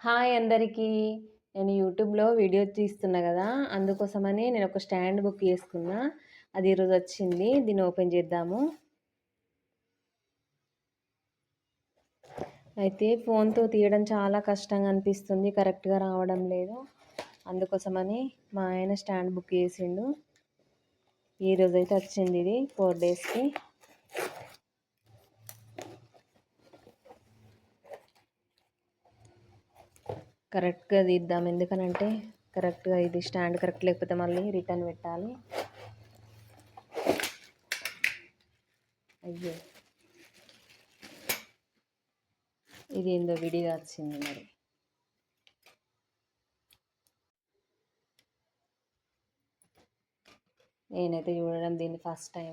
Hi అందరికీ. నేను యూట్యూబ్‌లో వీడియో తీస్తున్నా గదా! అందుకోసమని నేను ఒక స్టాండ్ బుక్ చేసుకున్నా. అది ఈరోజు వచ్చింది. దీన్ని ఓపెన్ చేద్దాము. అయితే ఫోన్‌తో తీయడం చాలా కష్టంగా అనిపిస్తుంది. కరెక్ట్‌గా రావడం లేదు. అందుకోసమని మా ఆయన స్టాండ్ బుక్ చేసిండు. ఈరోజైతే వచ్చింది ఇది 4 డేస్‌కి. కరెక్ట్‌గా తీద్దాం. ఎందుకనంటే కరెక్ట్‌గా ఇది స్టాండ్ కరెక్ట్ లేకపోతే మళ్ళీ రిటర్న్ పెట్టాలి. అయ్యో! ఇది ఏందో విడిగా వచ్చింది మరి. నేనైతే చూడడం దీన్ని ఫస్ట్ టైం.